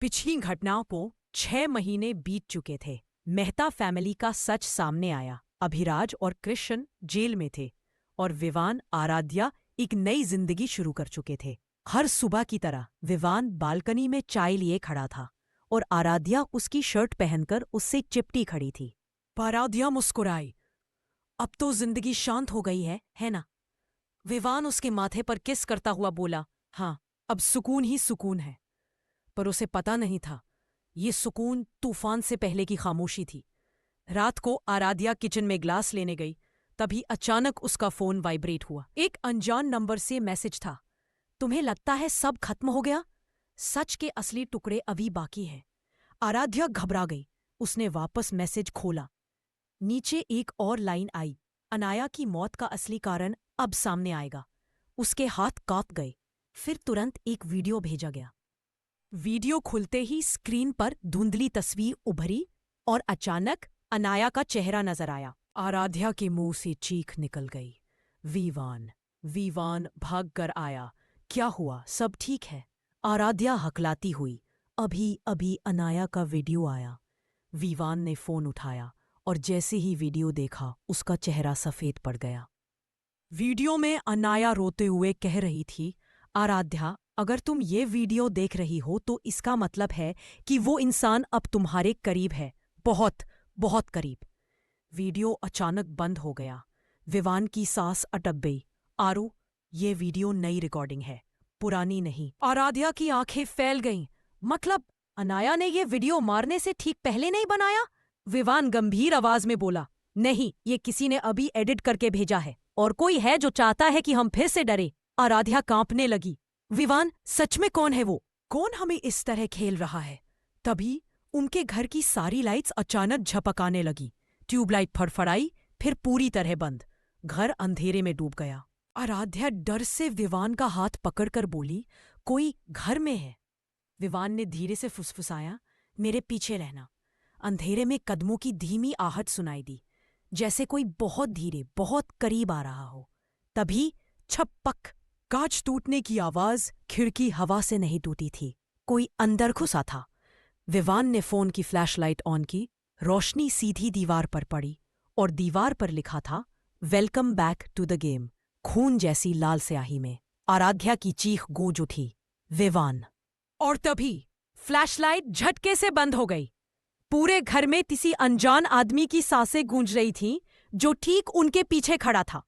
पिछली घटनाओं को 6 महीने बीत चुके थे। मेहता फैमिली का सच सामने आया। अभिराज और कृष्ण जेल में थे और विवान आराध्या एक नई जिंदगी शुरू कर चुके थे। हर सुबह की तरह विवान बालकनी में चाय लिए खड़ा था और आराध्या उसकी शर्ट पहनकर उससे चिपटी खड़ी थी। आराध्या मुस्कुराई। अब तो जिंदगी शांत हो गई है ना? विवान उसके माथे पर किस करता हुआ बोला, हाँ, अब सुकून ही सुकून है। पर उसे पता नहीं था, ये सुकून तूफान से पहले की खामोशी थी। रात को आराध्या किचन में ग्लास लेने गई, तभी अचानक उसका फोन वाइब्रेट हुआ। एक अनजान नंबर से मैसेज था। तुम्हें लगता है सब खत्म हो गया? सच के असली टुकड़े अभी बाकी हैं। आराध्या घबरा गई। उसने वापस मैसेज खोला। नीचे एक और लाइन आई, अनाया की मौत का असली कारण अब सामने आएगा। उसके हाथ कांप गए। फिर तुरंत एक वीडियो भेजा गया। वीडियो खुलते ही स्क्रीन पर धुंधली तस्वीर उभरी और अचानक अनाया का चेहरा नजर आया। आराध्या के मुंह से चीख निकल गई। वीवान भाग कर आया। क्या हुआ? सब ठीक है? आराध्या हकलाती हुई। अभी अभी अनाया का वीडियो आया। वीवान ने फोन उठाया और जैसे ही वीडियो देखा उसका चेहरा सफेद पड़ गया। वीडियो में अनाया रोते हुए कह रही थी, आराध्या, अगर तुम ये वीडियो देख रही हो तो इसका मतलब है कि वो इंसान अब तुम्हारे करीब है, बहुत बहुत करीब। वीडियो अचानक बंद हो गया। विवान की सांस अटक गई। आरू, ये वीडियो नई रिकॉर्डिंग है, पुरानी नहीं। आराध्या की आंखें फैल गईं। मतलब अनाया ने ये वीडियो मारने से ठीक पहले नहीं बनाया? विवान गंभीर आवाज में बोला, नहीं, ये किसी ने अभी एडिट करके भेजा है और कोई है जो चाहता है कि हम फिर से डरे। आराध्या कांपने लगी। विवान, सच में कौन है वो? कौन हमें इस तरह खेल रहा है? तभी उनके घर की सारी लाइट्स अचानक झपकाने लगी। ट्यूबलाइट फड़फड़ाई, फिर पूरी तरह बंद। घर अंधेरे में डूब गया। आराध्या डर से विवान का हाथ पकड़कर बोली, कोई घर में है। विवान ने धीरे से फुसफुसाया, मेरे पीछे रहना। अंधेरे में कदमों की धीमी आहट सुनाई दी, जैसे कोई बहुत धीरे, बहुत करीब आ रहा हो। तभी छपक, कांच टूटने की आवाज। खिड़की हवा से नहीं टूटी थी, कोई अंदर घुसा था। विवान ने फोन की फ्लैशलाइट ऑन की। रोशनी सीधी दीवार पर पड़ी और दीवार पर लिखा था, welcome back to the game, खून जैसी लाल स्याही में। आराध्या की चीख गूंज उठी, विवान। और तभी फ्लैशलाइट झटके से बंद हो गई। पूरे घर में किसी अनजान आदमी की सांसें गूंज रही थीं, जो ठीक उनके पीछे खड़ा था।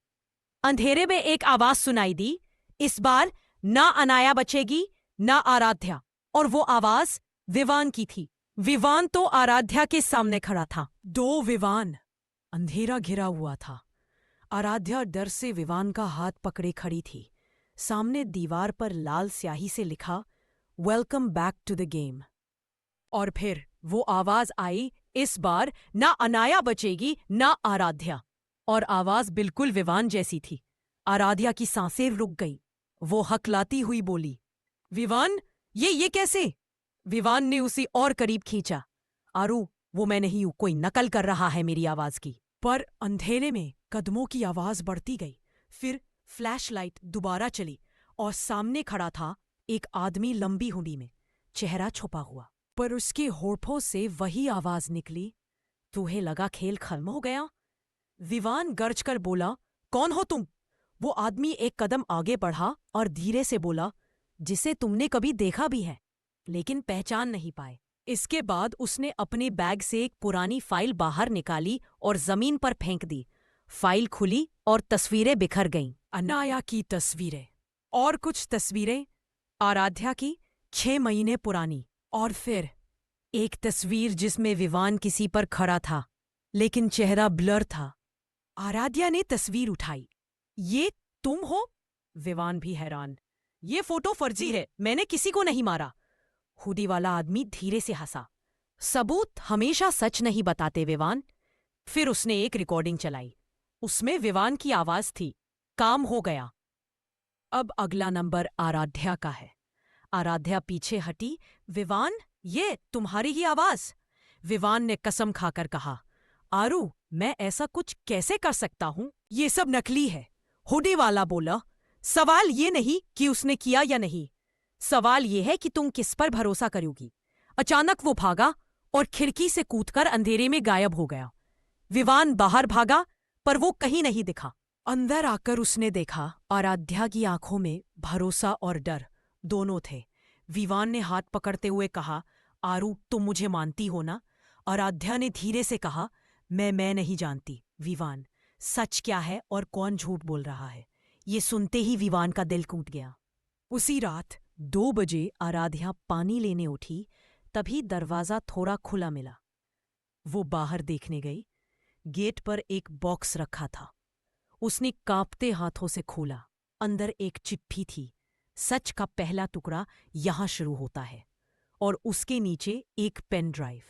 अंधेरे में एक आवाज सुनाई दी, इस बार ना अनाया बचेगी ना आराध्या। और वो आवाज विवान की थी। विवान तो आराध्या के सामने खड़ा था। दो विवान। अंधेरा घिरा हुआ था। आराध्या डर से विवान का हाथ पकड़े खड़ी थी। सामने दीवार पर लाल स्याही से लिखा, welcome back to the game. और फिर वो आवाज आई, इस बार ना अनाया बचेगी ना आराध्या। और आवाज बिल्कुल विवान जैसी थी। आराध्या की सांसें रुक गई। वो हकलाती हुई बोली, विवान, ये कैसे? विवान ने उसे और करीब खींचा। आरू, वो मैं नहीं हूं, कोई नकल कर रहा है मेरी आवाज की। पर अंधेरे में कदमों की आवाज बढ़ती गई। फिर फ्लैशलाइट दोबारा चली और सामने खड़ा था एक आदमी लंबी हुंडी में, चेहरा छुपा हुआ। पर उसके होठों से वही आवाज निकली, तुम्हें लगा खेल खत्म हो गया? विवान गरजकर बोला, कौन हो तुम? वो आदमी एक कदम आगे बढ़ा और धीरे से बोला, जिसे तुमने कभी देखा भी है लेकिन पहचान नहीं पाए। इसके बाद उसने अपने बैग से एक पुरानी फाइल बाहर निकाली और जमीन पर फेंक दी। फाइल खुली और तस्वीरें बिखर गईं। अनाया की तस्वीरें और कुछ तस्वीरें, आराध्या की 6 महीने पुरानी। और फिर एक तस्वीर जिसमें विवान किसी पर खड़ा था, लेकिन चेहरा ब्लर था। आराध्या ने तस्वीर उठाई। ये तुम हो? विवान भी हैरान। ये फोटो फर्जी है, मैंने किसी को नहीं मारा। हुडी वाला आदमी धीरे से हंसा। सबूत हमेशा सच नहीं बताते विवान। फिर उसने एक रिकॉर्डिंग चलाई। उसमें विवान की आवाज थी, काम हो गया। अब अगला नंबर आराध्या का है। आराध्या पीछे हटी। विवान, ये तुम्हारी ही आवाज। विवान ने कसम खाकर कहा, आरू, मैं ऐसा कुछ कैसे कर सकता हूं? ये सब नकली है। हुडी वाला बोला, सवाल ये नहीं कि उसने किया या नहीं, सवाल ये है कि तुम किस पर भरोसा करोगी। अचानक वो भागा और खिड़की से कूदकर अंधेरे में गायब हो गया। विवान बाहर भागा, पर वो कहीं नहीं दिखा। अंदर आकर उसने देखा आराध्या की आंखों में भरोसा और डर दोनों थे। विवान ने हाथ पकड़ते हुए कहा, आरू, तुम मुझे मानती हो ना? आराध्या ने धीरे से कहा, मैं नहीं जानती। विवान, सच क्या है और कौन झूठ बोल रहा है? ये सुनते ही विवान का दिल टूट गया। उसी रात 2 बजे आराध्या पानी लेने उठी, तभी दरवाजा थोड़ा खुला मिला। वो बाहर देखने गई। गेट पर एक बॉक्स रखा था। उसने कांपते हाथों से खोला। अंदर एक चिट्ठी थी। सच का पहला टुकड़ा यहां शुरू होता है। और उसके नीचे एक पेन ड्राइव।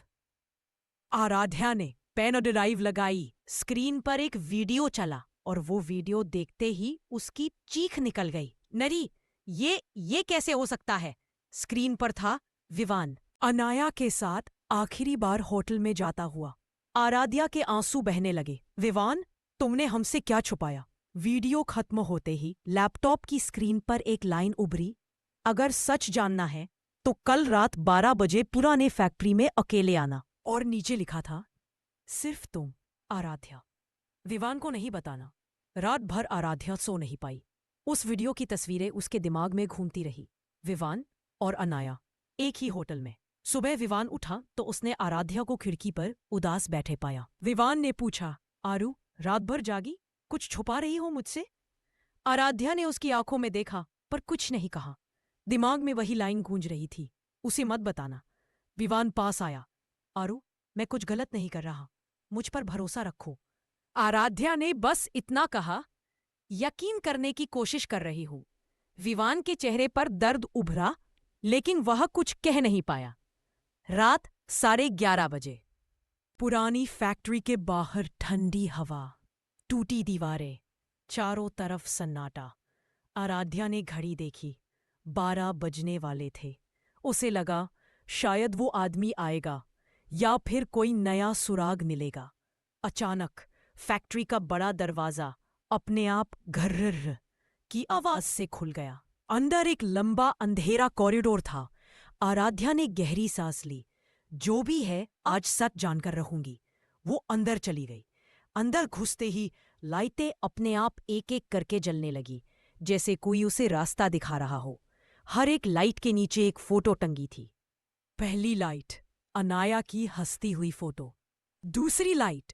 आराध्या ने पेन और ड्राइव लगाई। स्क्रीन पर एक वीडियो चला और वो वीडियो देखते ही उसकी चीख निकल गई। नरी, ये कैसे हो सकता है? स्क्रीन पर था विवान अनाया के साथ आखिरी बार होटल में जाता हुआ। आराध्या के आंसू बहने लगे। विवान, तुमने हमसे क्या छुपाया? वीडियो खत्म होते ही लैपटॉप की स्क्रीन पर एक लाइन उभरी, अगर सच जानना है तो कल रात 12 बजे पुराने फैक्ट्री में अकेले आना। और नीचे लिखा था, सिर्फ तुम, आराध्या। विवान को नहीं बताना। रात भर आराध्या सो नहीं पाई। उस वीडियो की तस्वीरें उसके दिमाग में घूमती रही। विवान और अनाया एक ही होटल में। सुबह विवान उठा तो उसने आराध्या को खिड़की पर उदास बैठे पाया। विवान ने पूछा, आरू, रात भर जागी? कुछ छुपा रही हो मुझसे? आराध्या ने उसकी आंखों में देखा पर कुछ नहीं कहा। दिमाग में वही लाइन गूंज रही थी, उसे मत बताना। विवान पास आया। आरू, मैं कुछ गलत नहीं कर रहा, मुझ पर भरोसा रखो। आराध्या ने बस इतना कहा, यकीन करने की कोशिश कर रही हूं। विवान के चेहरे पर दर्द उभरा, लेकिन वह कुछ कह नहीं पाया। रात 11:30 बजे। पुरानी फैक्ट्री के बाहर ठंडी हवा, टूटी दीवारें, चारों तरफ सन्नाटा। आराध्या ने घड़ी देखी, 12 बजने वाले थे। उसे लगा शायद वो आदमी आएगा या फिर कोई नया सुराग मिलेगा। अचानक फैक्ट्री का बड़ा दरवाजा अपने आप घर्र की आवाज से खुल गया। अंदर एक लंबा अंधेरा कॉरिडोर था। आराध्या ने गहरी सांस ली। जो भी है, आज सच जानकर रहूंगी। वो अंदर चली गई। अंदर घुसते ही लाइटें अपने आप एक एक करके जलने लगी, जैसे कोई उसे रास्ता दिखा रहा हो। हर एक लाइट के नीचे एक फोटो टंगी थी। पहली लाइट, अनाया की हंसती हुई फोटो। दूसरी लाइट,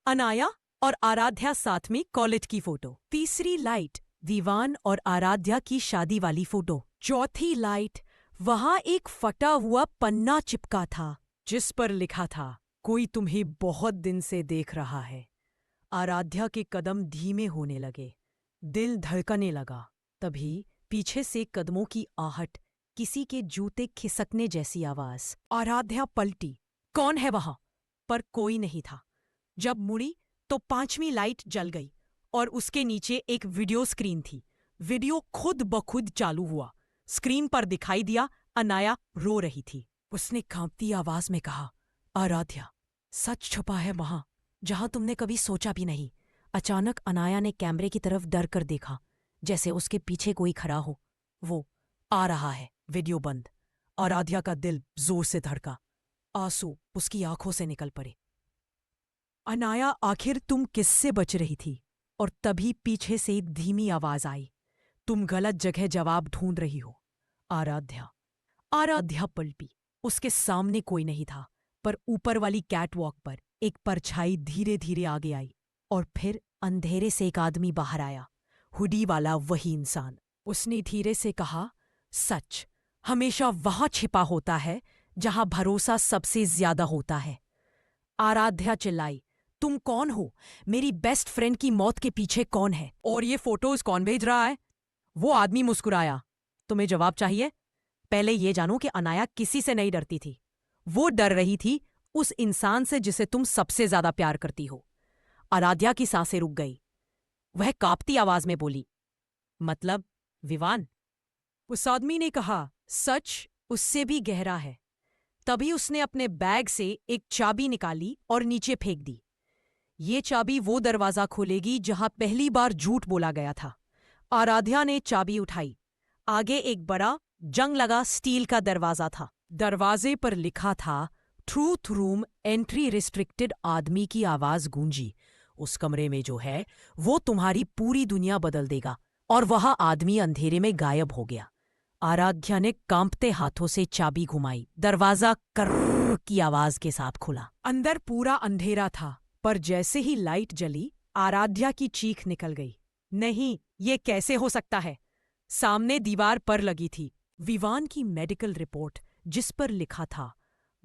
अनाया और आराध्या साथ में कॉलेज की फोटो। तीसरी लाइट, विवान और आराध्या की शादी वाली फोटो। चौथी लाइट, वहां एक फटा हुआ पन्ना चिपका था जिस पर लिखा था, कोई तुम्हें बहुत दिन से देख रहा है। आराध्या के कदम धीमे होने लगे, दिल धड़कने लगा। तभी पीछे से कदमों की आहट, किसी के जूते खिसकने जैसी आवाज। आराध्या पलटी, कौन है वहां? पर कोई नहीं था। जब मुड़ी तो 5वीं लाइट जल गई और उसके नीचे एक वीडियो स्क्रीन थी। वीडियो खुद ब खुद चालू हुआ। स्क्रीन पर दिखाई दिया, अनाया रो रही थी। उसने कांपती आवाज में कहा, आराध्या, सच छुपा है वहां जहां तुमने कभी सोचा भी नहीं। अचानक अनाया ने कैमरे की तरफ डर कर देखा, जैसे उसके पीछे कोई खड़ा हो। वो आ रहा है। वीडियो बंद। आराध्या का दिल जोर से धड़का। आंसू उसकी आंखों से निकल पड़े। अनाया, आखिर तुम किससे बच रही थी? और तभी पीछे से एक धीमी आवाज आई, तुम गलत जगह जवाब ढूंढ रही हो। आराध्या। आराध्या पलटी। उसके सामने कोई नहीं था, पर ऊपर वाली कैटवॉक पर एक परछाई धीरे धीरे आगे आई और फिर अंधेरे से एक आदमी बाहर आया, हुडी वाला वही इंसान। उसने धीरे से कहा, सच हमेशा वहां छिपा होता है जहां भरोसा सबसे ज्यादा होता है। आराध्या चिल्लाई, तुम कौन हो? मेरी बेस्ट फ्रेंड की मौत के पीछे कौन है? और ये फोटोज कौन भेज रहा है? वो आदमी मुस्कुराया, तुम्हें जवाब चाहिए? पहले ये जानो कि अनाया किसी से नहीं डरती थी। वो डर रही थी उस इंसान से जिसे तुम सबसे ज्यादा प्यार करती हो। आराध्या की सांसें रुक गई। वह कांपती आवाज में बोली, मतलब विवान? उस आदमी ने कहा, सच उससे भी गहरा है। तभी उसने अपने बैग से एक चाबी निकाली और नीचे फेंक दी। ये चाबी वो दरवाजा खोलेगी जहां पहली बार झूठ बोला गया था। आराध्या ने चाबी उठाई। आगे एक बड़ा जंग लगा स्टील का दरवाजा था। दरवाजे पर लिखा था ट्रूथ रूम एंट्री रिस्ट्रिक्टेड। आदमी की आवाज गूंजी, उस कमरे में जो है वो तुम्हारी पूरी दुनिया बदल देगा। और वह आदमी अंधेरे में गायब हो गया। आराध्या ने कांपते हाथों से चाबी घुमाई। दरवाजा कर्र की आवाज के साथ खुला। अंदर पूरा अंधेरा था, पर जैसे ही लाइट जली आराध्या की चीख निकल गई। नहीं, ये कैसे हो सकता है? सामने दीवार पर लगी थी विवान की मेडिकल रिपोर्ट, जिस पर लिखा था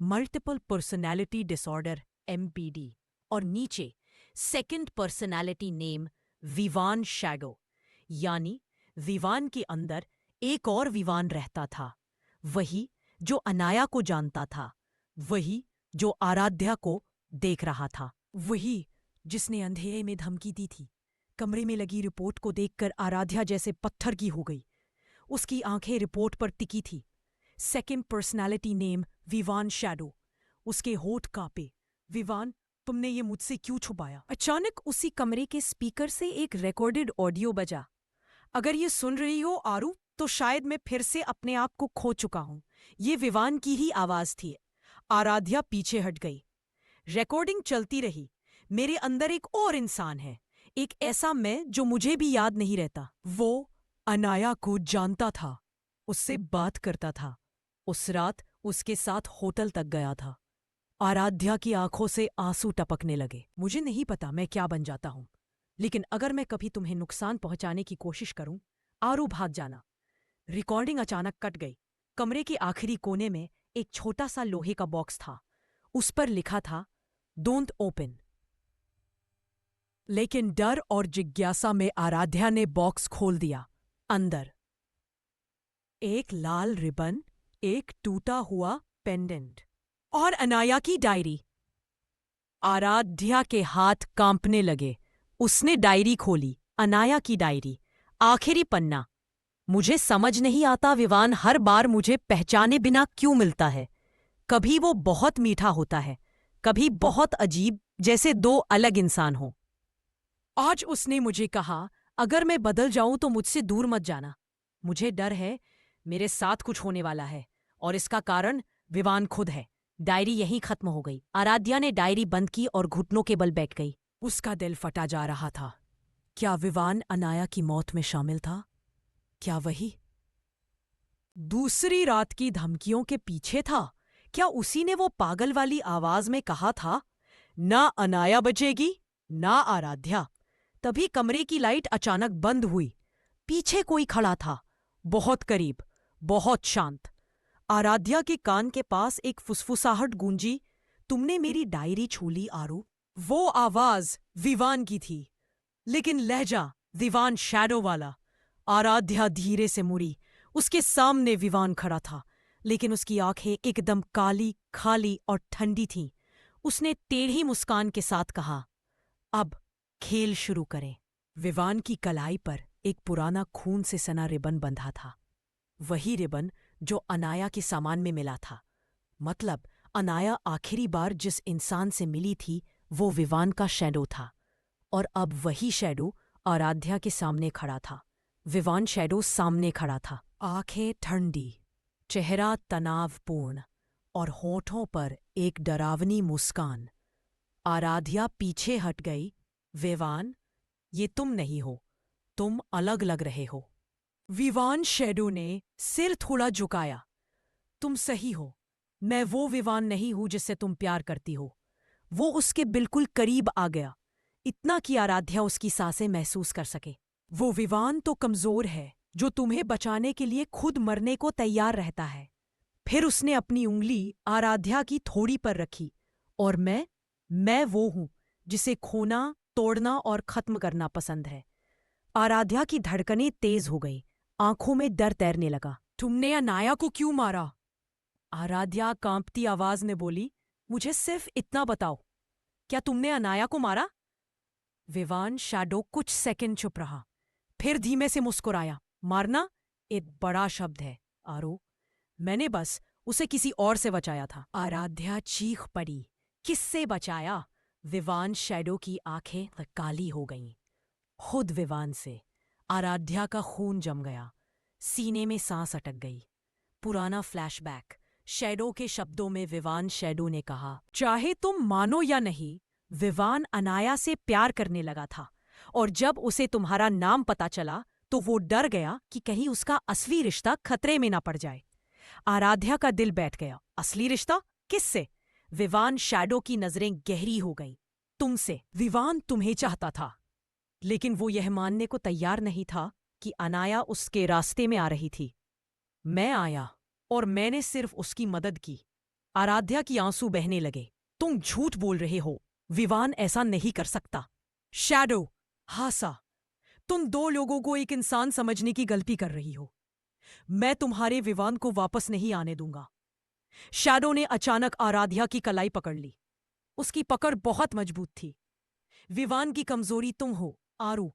मल्टीपल पर्सनैलिटी डिसऑर्डर MPD, और नीचे second personality name Vivaan shadow. यानी विवान के अंदर एक और विवान रहता था, वही जो अनाया को जानता था, वही जो आराध्या को देख रहा था, वही जिसने अंधेरे में धमकी दी थी। कमरे में लगी रिपोर्ट को देखकर आराध्या जैसे पत्थर की हो गई। उसकी आंखें रिपोर्ट पर टिकी थी। Second personality name Vivaan shadow. उसके होठ कांपे। विवान, तुमने ये मुझसे क्यों छुपाया? अचानक उसी कमरे के स्पीकर से एक रिकॉर्डेड ऑडियो बजा। अगर ये सुन रही हो आरू, तो शायद मैं फिर से अपने आप को खो चुका हूं। ये विवान की ही आवाज थी। आराध्या पीछे हट गई। रिकॉर्डिंग चलती रही। मेरे अंदर एक और इंसान है, एक ऐसा मैं जो मुझे भी याद नहीं रहता। वो अनाया को जानता था, उससे बात करता था, उस रात उसके साथ होटल तक गया था। आराध्या की आंखों से आंसू टपकने लगे। मुझे नहीं पता मैं क्या बन जाता हूं, लेकिन अगर मैं कभी तुम्हें नुकसान पहुंचाने की कोशिश करूं, आरू भाग जाना। रिकॉर्डिंग अचानक कट गई। कमरे के आखिरी कोने में एक छोटा सा लोहे का बॉक्स था। उस पर लिखा था डोंट ओपन। लेकिन डर और जिज्ञासा में आराध्या ने बॉक्स खोल दिया। अंदर एक लाल रिबन, एक टूटा हुआ पेंडेंट और अनाया की डायरी। आराध्या के हाथ कांपने लगे। उसने डायरी खोली। अनाया की डायरी, आखिरी पन्ना। मुझे समझ नहीं आता विवान हर बार मुझे पहचाने बिना क्यों मिलता है। कभी वो बहुत मीठा होता है, कभी बहुत अजीब, जैसे दो अलग इंसान हो। आज उसने मुझे कहा, अगर मैं बदल जाऊं तो मुझसे दूर मत जाना। मुझे डर है मेरे साथ कुछ होने वाला है, और इसका कारण विवान खुद है। डायरी यहीं खत्म हो गई। आराध्या ने डायरी बंद की और घुटनों के बल बैठ गई। उसका दिल फटा जा रहा था। क्या विवान अनाया की मौत में शामिल था? क्या वही दूसरी रात की धमकियों के पीछे था? क्या उसी ने वो पागल वाली आवाज में कहा था, ना अनाया बचेगी ना आराध्या? तभी कमरे की लाइट अचानक बंद हुई। पीछे कोई खड़ा था, बहुत करीब, बहुत शांत। आराध्या के कान के पास एक फुसफुसाहट गूंजी, तुमने मेरी डायरी छू ली आरू। वो आवाज विवान की थी, लेकिन लहजा विवान शैडो वाला। आराध्या धीरे से मुड़ी। उसके सामने विवान खड़ा था, लेकिन उसकी आंखें एकदम काली, खाली और ठंडी थीं। उसने टेढ़ी मुस्कान के साथ कहा, अब खेल शुरू करें। विवान की कलाई पर एक पुराना खून से सना रिबन बंधा था। वही रिबन जो अनाया के सामान में मिला था। मतलब अनाया आखिरी बार जिस इंसान से मिली थी वो विवान का शैडो था, और अब वही शैडो आराध्या के सामने खड़ा था। विवान शैडो सामने खड़ा था, आंखें ठंडी, चेहरा तनावपूर्ण और होठों पर एक डरावनी मुस्कान। आराध्या पीछे हट गई। विवान, ये तुम नहीं हो, तुम अलग लग रहे हो। विवान शैडो ने सिर थोड़ा झुकाया। तुम सही हो, मैं वो विवान नहीं हूं जिससे तुम प्यार करती हो। वो उसके बिल्कुल करीब आ गया, इतना कि आराध्या उसकी सांसें महसूस कर सके। वो विवान तो कमजोर है जो तुम्हें बचाने के लिए खुद मरने को तैयार रहता है। फिर उसने अपनी उंगली आराध्या की थोड़ी पर रखी। और मैं वो हूं जिसे खोना, तोड़ना और खत्म करना पसंद है। आराध्या की धड़कनें तेज हो गई, आंखों में डर तैरने लगा। तुमने अनाया को क्यों मारा? आराध्या कांपती आवाज में बोली, मुझे सिर्फ इतना बताओ, क्या तुमने अनाया को मारा? विवान शैडो कुछ सेकंड चुप रहा, फिर धीमे से मुस्कुराया। मारना एक बड़ा शब्द है आरो, मैंने बस उसे किसी और से बचाया था। आराध्या चीख पड़ी, किससे बचाया? विवान शैडो की आंखें काली हो गईं। खुद विवान से। आराध्या का खून जम गया, सीने में सांस अटक गई। पुराना फ्लैशबैक, शैडो के शब्दों में विवान शैडो ने कहा, चाहे तुम मानो या नहीं, विवान अनाया से प्यार करने लगा था, और जब उसे तुम्हारा नाम पता चला तो वो डर गया कि कहीं उसका असली रिश्ता खतरे में ना पड़ जाए। आराध्या का दिल बैठ गया। असली रिश्ता? किससे? विवान शैडो की नजरें गहरी हो गईं। तुमसे। विवान तुम्हें चाहता था, लेकिन वो यह मानने को तैयार नहीं था कि अनाया उसके रास्ते में आ रही थी। मैं आया और मैंने सिर्फ उसकी मदद की। आराध्या की आंसू बहने लगे। तुम झूठ बोल रहे हो, विवान ऐसा नहीं कर सकता। शैडो हासा, तुम दो लोगों को एक इंसान समझने की गलती कर रही हो। मैं तुम्हारे विवान को वापस नहीं आने दूंगा। शैडो ने अचानक आराध्या की कलाई पकड़ ली। उसकी पकड़ बहुत मजबूत थी। विवान की कमजोरी तुम हो, आरू,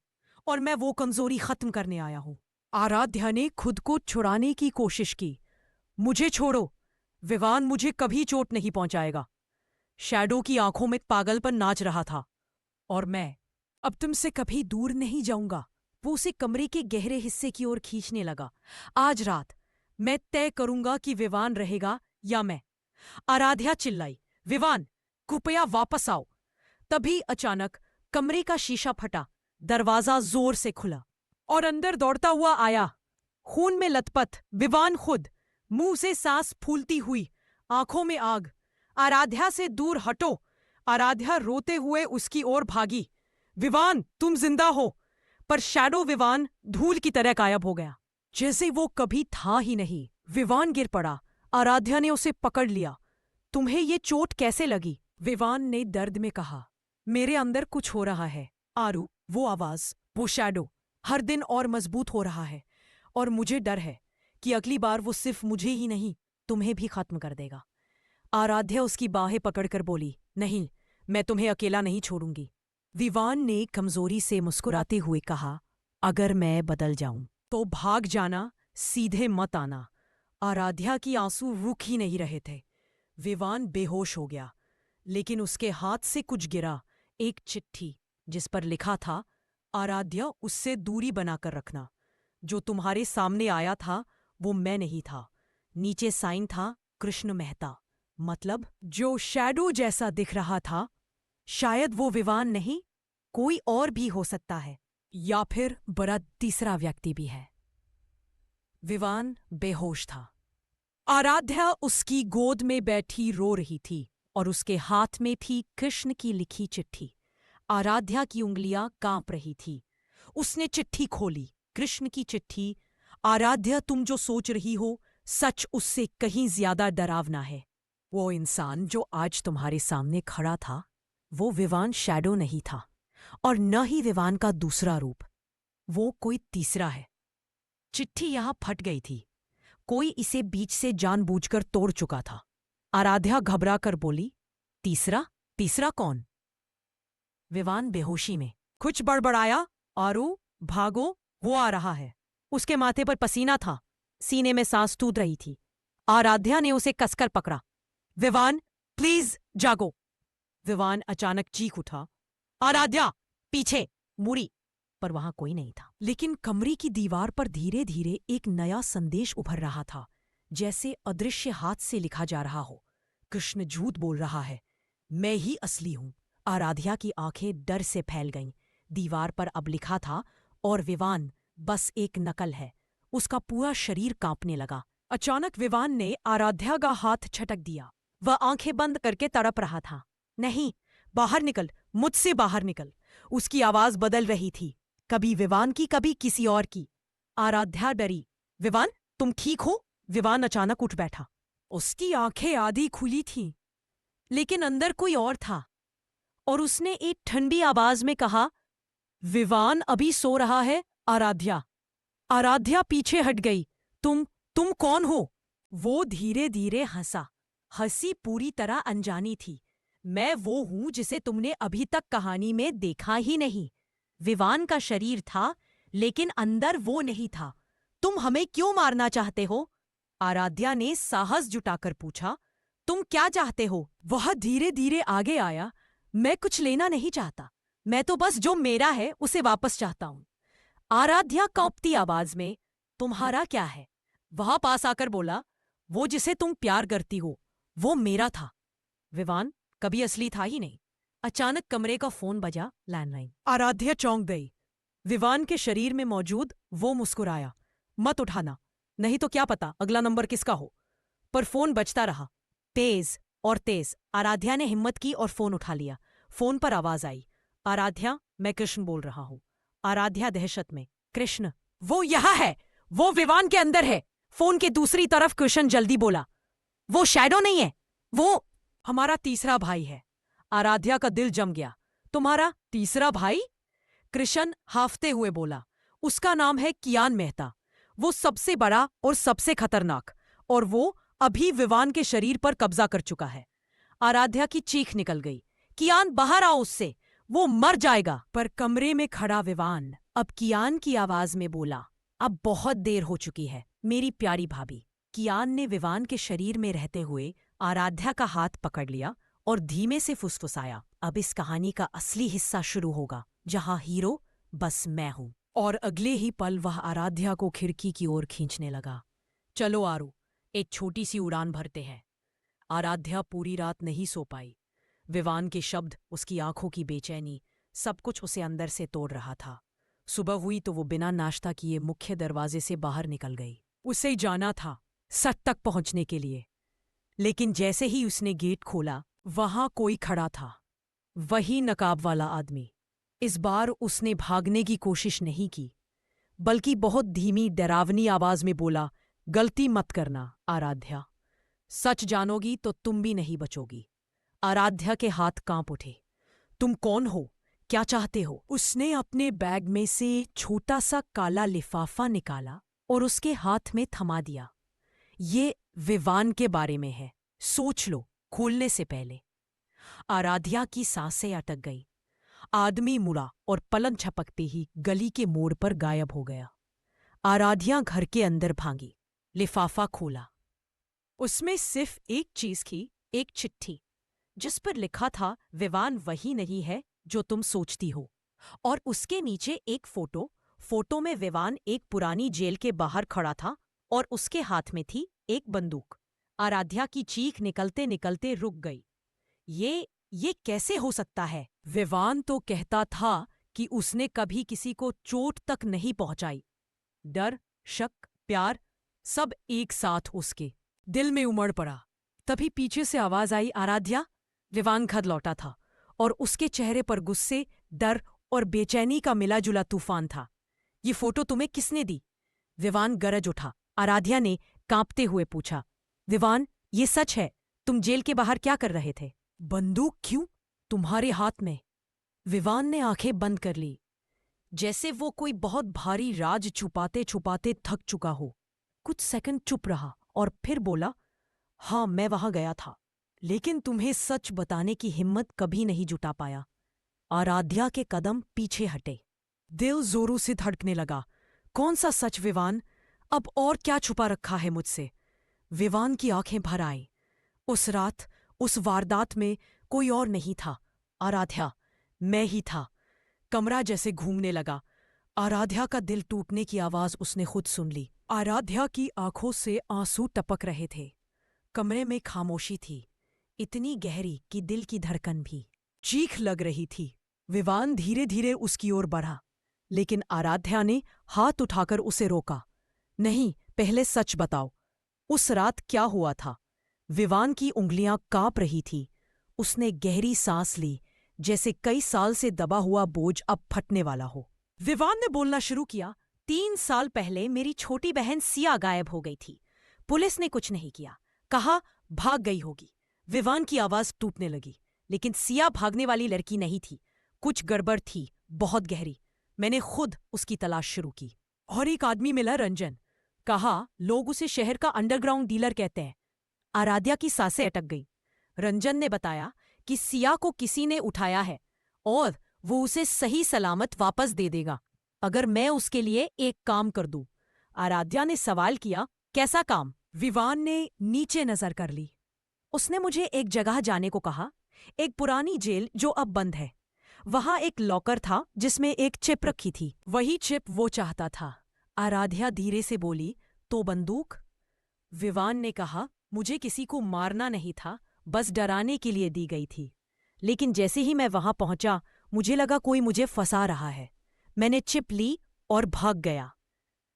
और मैं वो कमजोरी खत्म करने आया हूं। आराध्या ने खुद को छुड़ाने की कोशिश की। मुझे छोड़ो, विवान मुझे कभी चोट नहीं पहुंचाएगा। शैडो की आंखों में पागलपन नाच रहा था। और मैं अब तुमसे कभी दूर नहीं जाऊंगा। वो उसे कमरे के गहरे हिस्से की ओर खींचने लगा। आज रात मैं तय करूंगा कि विवान रहेगा या मैं। आराध्या चिल्लाई, विवान, कृपया वापस आओ। तभी अचानक कमरे का शीशा फटा, दरवाजा जोर से खुला और अंदर दौड़ता हुआ आया, खून में लथपथ, विवान खुद, मुंह से सांस फूलती हुई, आंखों में आग। आराध्या से दूर हटो। आराध्या रोते हुए उसकी ओर भागी। विवान, तुम जिंदा हो। पर शैडो विवान धूल की तरह गायब हो गया, जैसे वो कभी था ही नहीं। विवान गिर पड़ा। आराध्या ने उसे पकड़ लिया। तुम्हें ये चोट कैसे लगी? विवान ने दर्द में कहा, मेरे अंदर कुछ हो रहा है आरू। वो आवाज, वो शैडो हर दिन और मजबूत हो रहा है, और मुझे डर है कि अगली बार वो सिर्फ मुझे ही नहीं, तुम्हें भी खत्म कर देगा। आराध्या उसकी बाहें पकड़कर बोली, नहीं, मैं तुम्हें अकेला नहीं छोड़ूंगी। विवान ने कमजोरी से मुस्कुराते हुए कहा, अगर मैं बदल जाऊं तो भाग जाना, सीधे मत आना। आराध्या की आंसू रुक ही नहीं रहे थे। विवान बेहोश हो गया, लेकिन उसके हाथ से कुछ गिरा, एक चिट्ठी जिस पर लिखा था, आराध्या, उससे दूरी बनाकर रखना। जो तुम्हारे सामने आया था वो मैं नहीं था। नीचे साइन था, कृष्ण मेहता। मतलब जो शैडो जैसा दिख रहा था, शायद वो विवान नहीं, कोई और भी हो सकता है, या फिर बड़ा तीसरा व्यक्ति भी है। विवान बेहोश था। आराध्या उसकी गोद में बैठी रो रही थी और उसके हाथ में थी कृष्ण की लिखी चिट्ठी। आराध्या की उंगलियां कांप रही थी। उसने चिट्ठी खोली। कृष्ण की चिट्ठी, आराध्या, तुम जो सोच रही हो सच उससे कहीं ज्यादा डरावना है। वो इंसान जो आज तुम्हारे सामने खड़ा था, वो विवान शैडो नहीं था, और न ही विवान का दूसरा रूप। वो कोई तीसरा है। चिट्ठी यहां फट गई थी। कोई इसे बीच से जानबूझकर तोड़ चुका था। आराध्या घबरा कर बोली, तीसरा? तीसरा कौन? विवान बेहोशी में कुछ बड़बड़ाया, आरू, भागो, वो आ रहा है। उसके माथे पर पसीना था, सीने में सांस टूट रही थी। आराध्या ने उसे कसकर पकड़ा। विवान, प्लीज जागो। विवान अचानक चीख उठा, आराध्या! पीछे मुड़ी, पर वहां कोई नहीं था। लेकिन कमरे की दीवार पर धीरे धीरे एक नया संदेश उभर रहा था, जैसे अदृश्य हाथ से लिखा जा रहा हो। कृष्ण झूठ बोल रहा है, मैं ही असली हूं। आराध्या की आंखें डर से फैल गईं। दीवार पर अब लिखा था, और विवान बस एक नकल है। उसका पूरा शरीर कांपने लगा। अचानक विवान ने आराध्या का हाथ झटक दिया। वह आंखें बंद करके तड़प रहा था। नहीं, बाहर निकल, मुझसे बाहर निकल। उसकी आवाज बदल रही थी, कभी विवान की, कभी किसी और की। आराध्या डरी। विवान, तुम ठीक हो? विवान अचानक उठ बैठा। उसकी आंखें आधी खुली थीं, लेकिन अंदर कोई और था, और उसने एक ठंडी आवाज में कहा, विवान अभी सो रहा है, आराध्या। आराध्या पीछे हट गई। तुम कौन हो? वो धीरे धीरे हंसा। हंसी पूरी तरह अनजानी थी। मैं वो हूं जिसे तुमने अभी तक कहानी में देखा ही नहीं। विवान का शरीर था, लेकिन अंदर वो नहीं था। तुम हमें क्यों मारना चाहते हो? आराध्या ने साहस जुटाकर पूछा। तुम क्या चाहते हो? वह धीरे धीरे आगे आया। मैं कुछ लेना नहीं चाहता, मैं तो बस जो मेरा है उसे वापस चाहता हूं। आराध्या कांपती आवाज में, तुम्हारा क्या है? वह पास आकर बोला, वो जिसे तुम प्यार करती हो वो मेरा था। विवान कभी असली था ही नहीं। अचानक कमरे का फोन बजा, लैंडलाइन। आराध्या चौंक गई। विवान के शरीर में मौजूद वो मुस्कुराया। मत उठाना, नहीं तो क्या पता अगला नंबर किसका हो। पर फोन बजता रहा, तेज और तेज। आराध्या ने हिम्मत की और फोन उठा लिया। फोन पर आवाज आई, आराध्या, मैं कृष्ण बोल रहा हूं। आराध्या दहशत में, कृष्ण? वो यहां है, वो विवान के अंदर है। फोन के दूसरी तरफ कृष्ण जल्दी बोला, वो शैडो नहीं है, वो हमारा तीसरा भाई है। आराध्या का दिल जम गया। तुम्हारा तीसरा भाई? कृष्ण हाफते हुए बोला, उसका नाम है कियान मेहता। वो सबसे बड़ा और सबसे खतरनाक, और वो अभी विवान के शरीर पर कब्जा कर चुका है। आराध्या की चीख निकल गई, कियान बाहर आओ उससे, वो मर जाएगा। पर कमरे में खड़ा विवान अब कियान की आवाज में बोला, अब बहुत देर हो चुकी है मेरी प्यारी भाभी। कियान ने विवान के शरीर में रहते हुए आराध्या का हाथ पकड़ लिया और धीमे से फुसफुसाया, अब इस कहानी का असली हिस्सा शुरू होगा, जहां हीरो बस मैं हूं। और अगले ही पल वह आराध्या को खिड़की की ओर खींचने लगा। चलो आरू, एक छोटी सी उड़ान भरते हैं। आराध्या पूरी रात नहीं सो पाई। विवान के शब्द, उसकी आंखों की बेचैनी, सब कुछ उसे अंदर से तोड़ रहा था। सुबह हुई तो वो बिना नाश्ता किए मुख्य दरवाजे से बाहर निकल गई। उसे जाना था सट तक पहुंचने के लिए, लेकिन जैसे ही उसने गेट खोला वहां कोई खड़ा था, वही नकाब वाला आदमी। इस बार उसने भागने की कोशिश नहीं की, बल्कि बहुत धीमी डरावनी आवाज में बोला, गलती मत करना आराध्या, सच जानोगी तो तुम भी नहीं बचोगी। आराध्या के हाथ कांप उठे। तुम कौन हो, क्या चाहते हो? उसने अपने बैग में से छोटा सा काला लिफाफा निकाला और उसके हाथ में थमा दिया। ये विवान के बारे में है, सोच लो खोलने से पहले। आराध्या की सांसें अटक गई। आदमी मुड़ा और पलंग झपकते ही गली के मोड़ पर गायब हो गया। आराध्या घर के अंदर भागी, लिफाफा खोला। उसमें सिर्फ एक चीज थी, एक चिट्ठी, जिस पर लिखा था, विवान वही नहीं है जो तुम सोचती हो। और उसके नीचे एक फोटो। फोटो में विवान एक पुरानी जेल के बाहर खड़ा था और उसके हाथ में थी एक बंदूक। आराध्या की चीख निकलते निकलते रुक गई। ये कैसे हो सकता है? विवान तो कहता था कि उसने कभी किसी को चोट तक नहीं पहुंचाई। डर, शक, प्यार, सब एक साथ उसके दिल में उमड़ पड़ा। तभी पीछे से आवाज आई, आराध्या। विवान घर लौटा था और उसके चेहरे पर गुस्से, डर और बेचैनी का मिला जुला तूफान था। ये फोटो तुम्हें किसने दी? विवान गरज उठा। आराध्या ने कांपते हुए पूछा, विवान, ये सच है, तुम जेल के बाहर क्या कर रहे थे? बंदूक क्यों तुम्हारे हाथ में? विवान ने आंखें बंद कर ली, जैसे वो कोई बहुत भारी राज छुपाते छुपाते थक चुका हो। कुछ सेकंड चुप रहा और फिर बोला, हाँ, मैं वहां गया था, लेकिन तुम्हें सच बताने की हिम्मत कभी नहीं जुटा पाया। आराध्या के कदम पीछे हटे। दिल जोरों से धड़कने लगा। कौन सा सच विवान? अब और क्या छुपा रखा है मुझसे? विवान की आंखें भर आईं। उस रात, उस वारदात में कोई और नहीं था, आराध्या, मैं ही था। कमरा जैसे घूमने लगा। आराध्या का दिल टूटने की आवाज उसने खुद सुन ली। आराध्या की आंखों से आंसू टपक रहे थे। कमरे में खामोशी थी, इतनी गहरी कि दिल की धड़कन भी। चीख लग रही थी। विवान धीरे धीरे उसकी ओर बढ़ा, लेकिन आराध्या ने हाथ उठाकर उसे रोका। नहीं, पहले सच बताओ, उस रात क्या हुआ था? विवान की उंगलियां कांप रही थी। उसने गहरी सांस ली, जैसे कई साल से दबा हुआ बोझ अब फटने वाला हो। विवान ने बोलना शुरू किया, 3 साल पहले मेरी छोटी बहन सिया गायब हो गई थी। पुलिस ने कुछ नहीं किया, कहा भाग गई होगी। विवान की आवाज टूटने लगी। लेकिन सिया भागने वाली लड़की नहीं थी। कुछ गड़बड़ थी, बहुत गहरी। मैंने खुद उसकी तलाश शुरू की। और एक आदमी मिला, रंजन। कहा लोग उसे शहर का अंडरग्राउंड डीलर कहते हैं। आराध्या की सांसें अटक गई। रंजन ने बताया कि सिया को किसी ने उठाया है और वो उसे सही सलामत वापस दे देगा, अगर मैं उसके लिए एक काम कर दूं। आराध्या ने सवाल किया, कैसा काम? विवान ने नीचे नजर कर ली। उसने मुझे एक जगह जाने को कहा, एक पुरानी जेल जो अब बंद है। वहां एक लॉकर था जिसमें एक चिप रखी थी। वही चिप वो चाहता था। आराध्या धीरे से बोली, तो बंदूक? विवान ने कहा, मुझे किसी को मारना नहीं था, बस डराने के लिए दी गई थी। लेकिन जैसे ही मैं वहां पहुंचा, मुझे लगा कोई मुझे फंसा रहा है। मैंने चिप ली और भाग गया।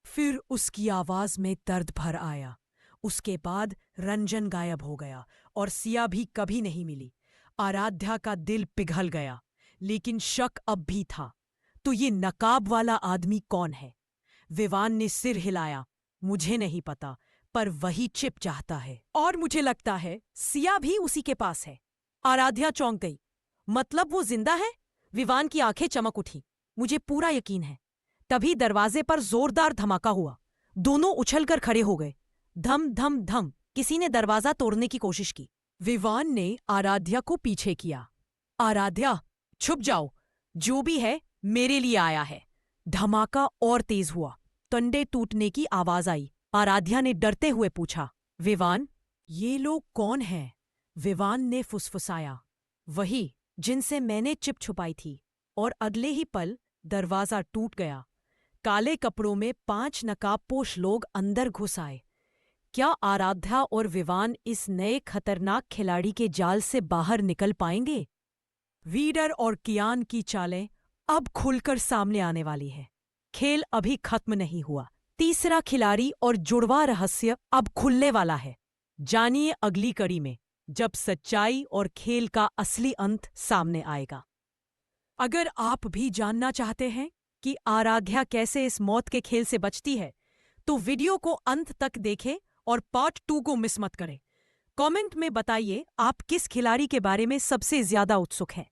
फिर उसकी आवाज में दर्द भर आया। उसके बाद रंजन गायब हो गया और सिया भी कभी नहीं मिली। आराध्या का दिल पिघल गया, लेकिन शक अब भी था। तो ये नकाब वाला आदमी कौन है? विवान ने सिर हिलाया। मुझे नहीं पता, पर वही चिप चाहता है और मुझे लगता है सिया भी उसी के पास है। आराध्या चौंक गई। मतलब वो जिंदा है? विवान की आंखें चमक उठी। मुझे पूरा यकीन है। तभी दरवाजे पर जोरदार धमाका हुआ। दोनों उछलकर खड़े हो गए। धम धम धम। किसी ने दरवाजा तोड़ने की कोशिश की। विवान ने आराध्या को पीछे किया। आराध्या, छुप जाओ। जो भी है मेरे लिए आया है। धमाका और तेज हुआ। तंडे टूटने की आवाज आई। आराध्या ने डरते हुए पूछा, विवान, ये लोग कौन हैं? विवान ने फुसफुसाया, वही जिनसे मैंने चिप छुपाई थी। और अगले ही पल दरवाजा टूट गया। काले कपड़ों में 5 नकाबपोश लोग अंदर घुस आए। क्या आराध्या और विवान इस नए खतरनाक खिलाड़ी के जाल से बाहर निकल पाएंगे? वीडर और कियान की चालें अब खुलकर सामने आने वाली है। खेल अभी खत्म नहीं हुआ। तीसरा खिलाड़ी और जुड़वा रहस्य अब खुलने वाला है। जानिए अगली कड़ी में, जब सच्चाई और खेल का असली अंत सामने आएगा। अगर आप भी जानना चाहते हैं कि आराध्या कैसे इस मौत के खेल से बचती है, तो वीडियो को अंत तक देखें और पार्ट 2 को मिस मत करें। कमेंट में बताइए आप किस खिलाड़ी के बारे में सबसे ज्यादा उत्सुक हैं।